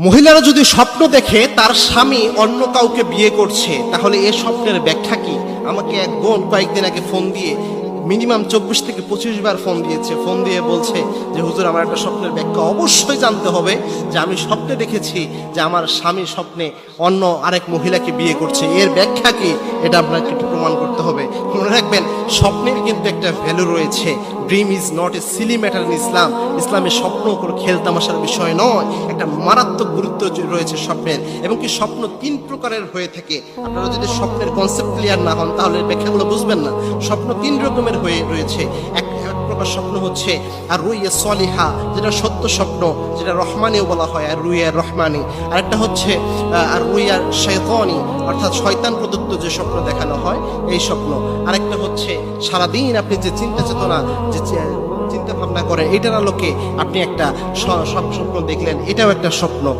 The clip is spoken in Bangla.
মহিলারা যদি স্বপ্ন দেখে তার স্বামী অন্য কাউকে বিয়ে করছে, তাহলে এ স্বপ্নের ব্যাখ্যা কি? আমাকে এক বোন কয়েকদিন আগে ফোন দিয়ে মিনিমাম 24 থেকে 25 বার ফোন দিয়েছে। ফোন দিয়ে বলছে যে হুজুর, আমার একটা স্বপ্নের ব্যাখ্যা অবশ্যই জানতে হবে, যে আমি স্বপ্নে দেখেছি যে আমার স্বামী স্বপ্নে অন্য আরেক মহিলাকে বিয়ে করছে, এর ব্যাখ্যা কি? এটা আপনাকে একটু প্রমাণ করতে হবে। মনে রাখবেন, স্বপ্নের কিন্তু একটা ভ্যালু রয়েছে। Dream is not a silly matter in Islam. ইসলামের স্বপ্ন কোনো খেলতামাশার বিষয় নয়, একটা মারাত্মক গুরুত্ব রয়েছে স্বপ্নের। এবং কি স্বপ্ন 3 প্রকারের হয়ে থাকে। আপনারা যদি স্বপ্নের কনসেপ্ট ক্লিয়ার না হন তাহলে ব্যাখ্যাগুলো বুঝবেন না। স্বপ্ন 3 রকমের হয়ে রয়েছে। এক প্রকার স্বপ্ন হচ্ছে আর রুইয়া সলিহা, যেটা সত্য স্বপ্ন, যেটা রহমানিও বলা হয়, আর রুইয়া রহমানি। আরেকটা হচ্ছে আর রুইয়া শয়তানি, অর্থাৎ শয়তান প্রদত্ত যে স্বপ্ন দেখানো হয়, এই স্বপ্ন। আরেকটা হচ্ছে সারাদিন আপনি যে চিন্তা চেতনা, যে চিন্তা ভাবনা করেন, এটার আলোকে আপনি একটা স্বপ্ন দেখলেন, এটাও একটা স্বপ্ন।